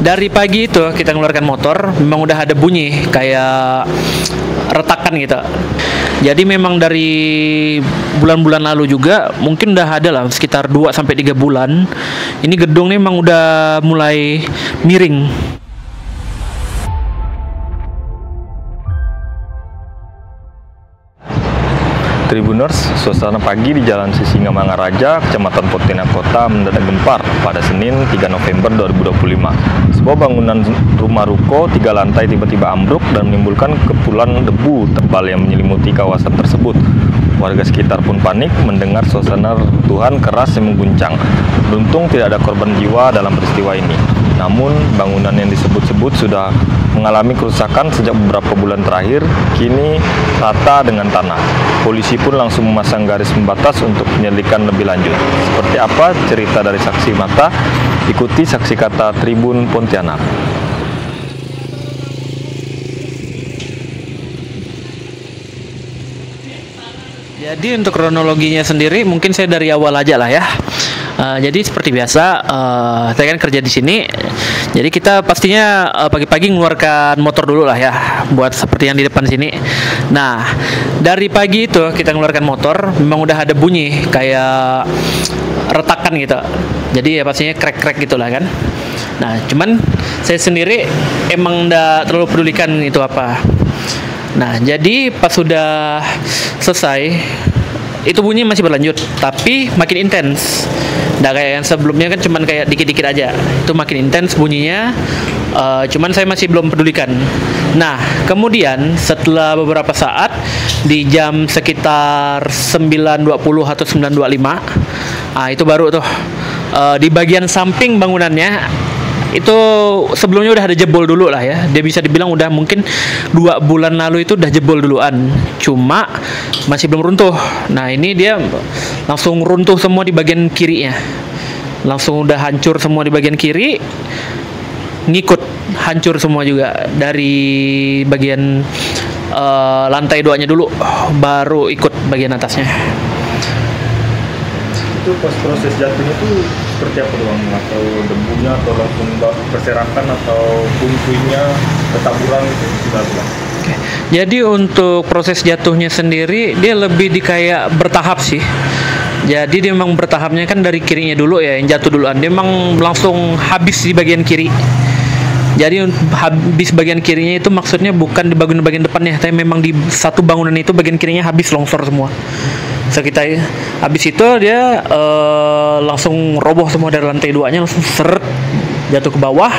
Dari pagi itu kita ngeluarkan motor, memang udah ada bunyi kayak retakan gitu. Jadi memang dari bulan-bulan lalu juga mungkin udah ada lah sekitar 2 sampai 3 bulan. Ini gedung nih memang udah mulai miring. Tribuners, suasana pagi di Jalan Sisingamangaraja, Kecamatan Pontianak Kota mendadak gempar pada Senin 3 November 2025. Sebuah bangunan rumah ruko 3 lantai tiba-tiba ambruk dan menimbulkan kepulan debu tebal yang menyelimuti kawasan tersebut. Warga sekitar pun panik mendengar suasana runtuhan keras yang mengguncang. Beruntung tidak ada korban jiwa dalam peristiwa ini. Namun, bangunan yang disebut-sebut sudah mengalami kerusakan sejak beberapa bulan terakhir, kini rata dengan tanah. Polisi pun langsung memasang garis pembatas untuk penyelidikan lebih lanjut. Seperti apa cerita dari saksi mata? Ikuti saksi kata Tribun Pontianak. Jadi untuk kronologinya sendiri mungkin saya dari awal aja lah ya. Jadi seperti biasa, saya kan kerja di sini. Jadi kita pastinya pagi-pagi mengeluarkan motor dulu lah ya, buat seperti yang di depan sini. Nah, dari pagi itu kita mengeluarkan motor, memang udah ada bunyi kayak retakan gitu. Jadi ya pastinya krek-krek gitulah kan. Nah, cuman saya sendiri emang nggak terlalu pedulikan itu apa. Nah, jadi pas sudah selesai, itu bunyi masih berlanjut, tapi makin intens. Nggak kayak yang sebelumnya kan cuman kayak dikit-dikit aja. Itu makin intens bunyinya, cuman saya masih belum pedulikan. Nah, kemudian setelah beberapa saat, di jam sekitar 9.20 atau 9.25, itu baru tuh, di bagian samping bangunannya, itu sebelumnya udah ada jebol dulu lah ya. Dia bisa dibilang udah mungkin 2 bulan lalu itu udah jebol duluan, cuma masih belum runtuh. Nah, ini dia langsung runtuh semua di bagian kirinya, langsung udah hancur semua di bagian kiri, ngikut hancur semua juga dari bagian lantai 2-nya dulu, baru ikut bagian atasnya. Itu pas proses jatuhnya tuh seperti apa doang? Atau debunya atau langsung berserakan atau puing-puingnya ketaburan gitu? Oke. Jadi untuk proses jatuhnya sendiri dia lebih di kayak bertahap sih. Jadi dia memang bertahapnya kan dari kirinya dulu ya yang jatuh duluan. Dia memang langsung habis di bagian kiri. Jadi habis bagian kirinya itu maksudnya bukan di bagian depannya, tapi memang di satu bangunan itu bagian kirinya habis longsor semua. Sekitar habis itu dia langsung roboh semua dari lantai 2-nya, langsung seret jatuh ke bawah.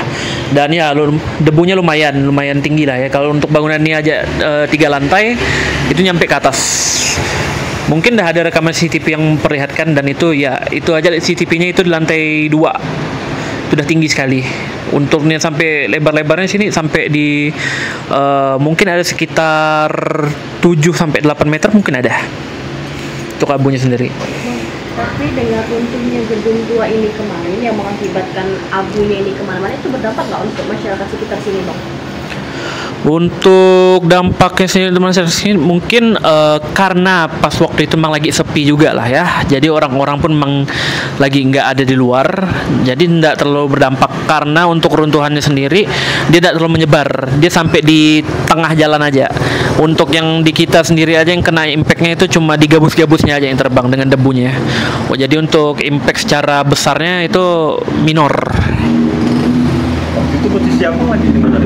Dan ya debunya lumayan tinggi lah ya. Kalau untuk bangunan ini aja 3 lantai itu nyampe ke atas. Mungkin dah ada rekaman CCTV yang memperlihatkan, dan itu ya itu aja CCTV-nya itu di lantai 2. Sudah tinggi sekali. Untuknya sampai lebar-lebarnya sini sampai di mungkin ada sekitar 7 sampai 8 meter mungkin ada. Untuk abunya sendiri. Tapi dengan runtuhnya gedung 2 ini kemarin yang mengakibatkan abunya ini kemana-mana, itu berdampak nggak untuk masyarakat sekitar sini, Bang? Untuk dampaknya sih teman-teman sini mungkin karena pas waktu itu memang lagi sepi juga lah ya. Jadi orang-orang pun memang lagi nggak ada di luar. Jadi nggak terlalu berdampak, karena untuk runtuhannya sendiri dia tidak terlalu menyebar. Dia sampai di tengah jalan aja. Untuk yang di kita sendiri aja yang kena impactnya itu cuma di gabus-gabusnya aja yang terbang dengan debunya. Jadi untuk impact secara besarnya itu minor. Waktu itu posisi apa lagi di mana?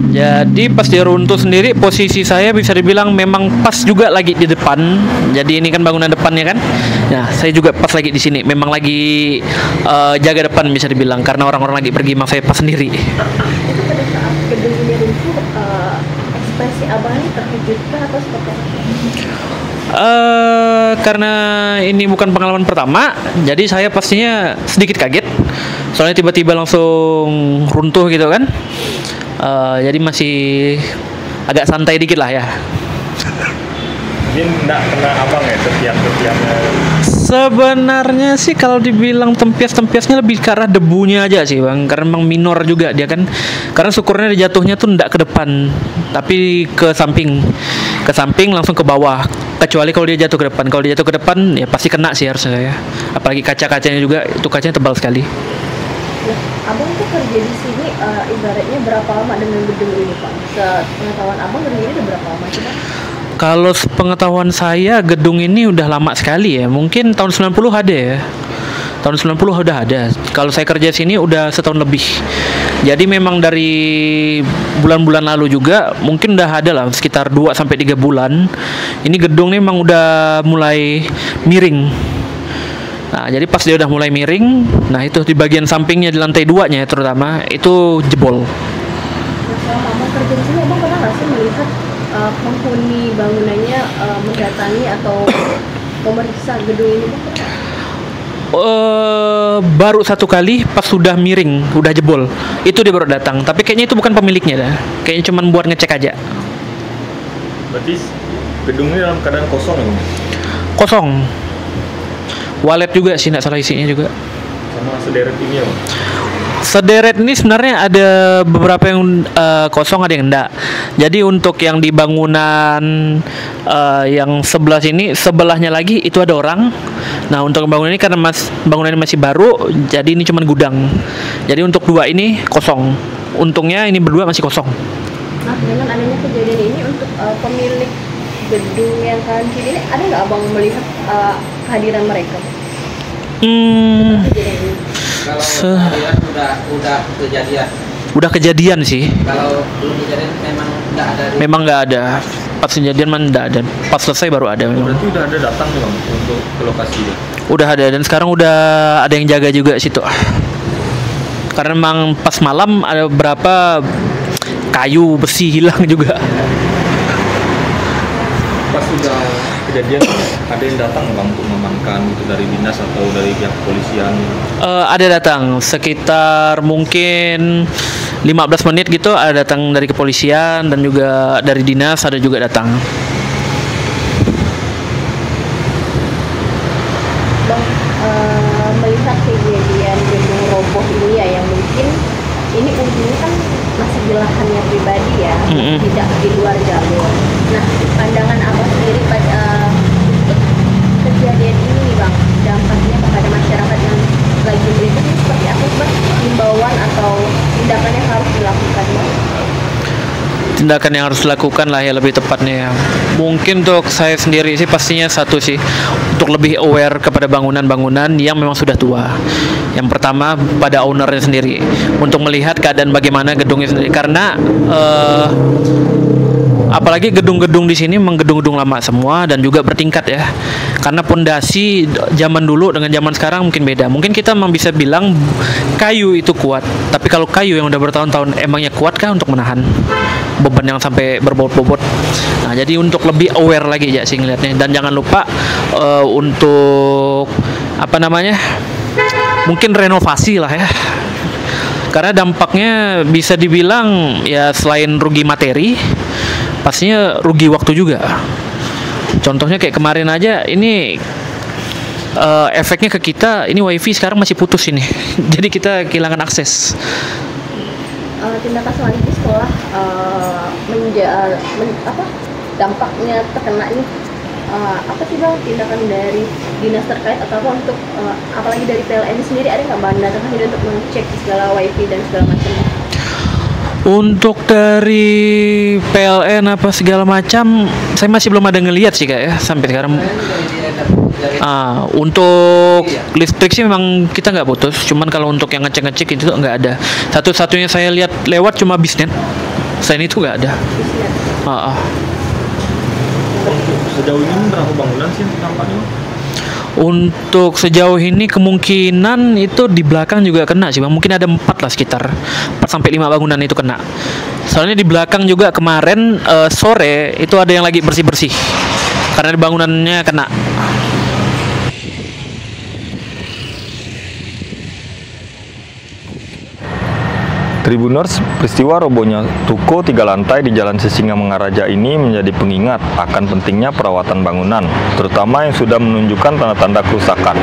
Jadi pas dia runtuh sendiri, posisi saya bisa dibilang memang pas juga lagi di depan. Jadi ini kan bangunan depannya kan. Nah, saya juga pas lagi di sini. Memang lagi jaga depan bisa dibilang, karena orang-orang lagi pergi, memang saya pas sendiri. Itu pada saat gedung ini runtuh, ekspresi Abang ini terkejut atau seperti apa? Karena ini bukan pengalaman pertama, jadi saya pastinya sedikit kaget. Soalnya tiba-tiba langsung runtuh gitu kan. Jadi masih agak santai dikit lah ya. Mungkin nggak kena abang ya setiap-setiapnya. Sebenarnya sih kalau dibilang tempias-tempiasnya lebih ke arah debunya aja sih Bang, karena memang minor juga dia kan. Karena syukurnya dia jatuhnya tuh nggak ke depan, tapi ke samping. Ke samping langsung ke bawah. Kecuali kalau dia jatuh ke depan. Kalau dia jatuh ke depan ya pasti kena sih harusnya ya. Apalagi kaca-kacanya juga, itu kacanya tebal sekali. Abang tuh kerja di sini ibaratnya berapa lama dengan gedung ini Pak? Sepengetahuan Abang gedung ini udah berapa lama sih Pak? Kalau sepengetahuan saya gedung ini udah lama sekali ya. Mungkin tahun 90 ada ya. Tahun 90 udah ada. Kalau saya kerja sini udah setahun lebih. Jadi memang dari bulan-bulan lalu juga mungkin udah ada lah sekitar 2 sampai 3 bulan. Ini gedung ini memang udah mulai miring. Nah, jadi pas dia udah mulai miring, nah itu di bagian sampingnya di lantai 2-nya terutama itu jebol. Nah, selama Abang kerja di sini Abang pernah nggak sih melihat penghuni bangunannya mendatangi atau memeriksa gedung ini Bang? Baru satu kali pas sudah miring, udah jebol. Itu dia baru datang. Tapi kayaknya itu bukan pemiliknya dah. Kayaknya cuma buat ngecek aja. Berarti gedung ini dalam keadaan kosong ya, Bang? Kosong. Walet juga sih, nggak salah isinya juga. Sama sederet ini ya, Bang? Sederet ini sebenarnya ada beberapa yang kosong, ada yang enggak. Jadi untuk yang di bangunan yang sebelah sini, sebelahnya lagi itu ada orang. Nah untuk bangunan ini karena bangunan ini masih baru, jadi ini cuma gudang. Jadi untuk 2 ini kosong. Untungnya ini berdua masih kosong. Nah dengan adanya kejadian ini untuk pemilik gedung yang kancil ini ada nggak Abang melihat kehadiran mereka? Kejadian ini. Kalau kejadian udah kejadian. Udah kejadian sih. Kalau belum kejadian memang nggak ada. Memang nggak ada. Pas kejadian man nggak ada. Pas selesai baru ada. Memang. Berarti udah ada datang nih, Bang, untuk ke lokasi ya? Udah ada dan sekarang udah ada yang jaga juga situ. Karena memang pas malam ada beberapa kayu besi hilang juga. Pas sudah kejadian ada yang datang Bang untuk mengamankan itu dari dinas atau dari pihak kepolisian? Ada datang sekitar mungkin 15 menit gitu, ada datang dari kepolisian dan juga dari dinas ada juga datang. Bang melihat kejadian gedung roboh ini ya yang mungkin ini ujungnya kan masih di lahannya pribadi ya, tidak di luar jalur. Nah, pandangan Abang sendiri pada kejadian ini nih Bang, dampaknya kepada masyarakat yang lagi melintas ini seperti apa sih Bang? Himbauan atau tindakan yang harus dilakukan Bang? Tindakan yang harus dilakukan lah ya lebih tepatnya ya. Mungkin untuk saya sendiri sih pastinya satu sih, untuk lebih aware kepada bangunan-bangunan yang memang sudah tua. Yang pertama pada ownernya sendiri, untuk melihat keadaan bagaimana gedungnya sendiri. Karena apalagi gedung-gedung di sini memang gedung-gedung lama semua dan juga bertingkat ya. Karena pondasi zaman dulu dengan zaman sekarang mungkin beda. Mungkin kita memang bisa bilang kayu itu kuat, tapi kalau kayu yang udah bertahun-tahun emangnya kuatkah untuk menahan beban yang sampai berbobot-bobot. Nah, jadi untuk lebih aware lagi ya sih ngeliatnya. Dan jangan lupa untuk apa namanya, mungkin renovasi lah ya. Karena dampaknya bisa dibilang ya selain rugi materi, pastinya rugi waktu juga. Contohnya kayak kemarin aja ini efeknya ke kita, ini wifi sekarang masih putus ini. Jadi kita kehilangan akses. Tindakan selanjutnya setelah dampaknya terkena ini apa sih Bang tindakan dari dinas terkait atau apa untuk apalagi dari PLN sendiri, ada nggak Bang datang sendiri untuk mengecek segala wifi dan segala macam? Untuk dari PLN apa segala macam, saya masih belum ada ngelihat sih Kak ya sampai sekarang. Untuk listrik sih memang kita nggak putus, cuman kalau untuk yang ngecek-ngecek itu nggak ada. Satu-satunya saya lihat lewat cuma bisnet, selain itu nggak ada. Sejauh ini berapa bangunan sih yang terdampak? Untuk sejauh ini kemungkinan itu di belakang juga kena sih Bang. Mungkin ada 4 lah, sekitar 4 sampai 5 bangunan itu kena. Soalnya di belakang juga kemarin sore itu ada yang lagi bersih-bersih karena di bangunannya kena. Tribuners, peristiwa robohnya ruko 3 lantai di Jalan Sisingamangaraja ini menjadi pengingat akan pentingnya perawatan bangunan, terutama yang sudah menunjukkan tanda-tanda kerusakan.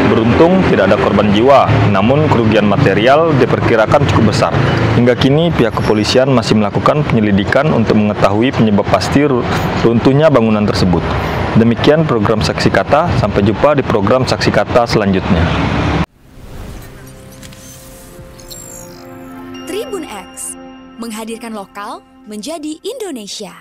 Beruntung tidak ada korban jiwa, namun kerugian material diperkirakan cukup besar. Hingga kini pihak kepolisian masih melakukan penyelidikan untuk mengetahui penyebab pasti runtuhnya bangunan tersebut. Demikian program Saksi Kata, sampai jumpa di program Saksi Kata selanjutnya. Tribun X, menghadirkan lokal menjadi Indonesia.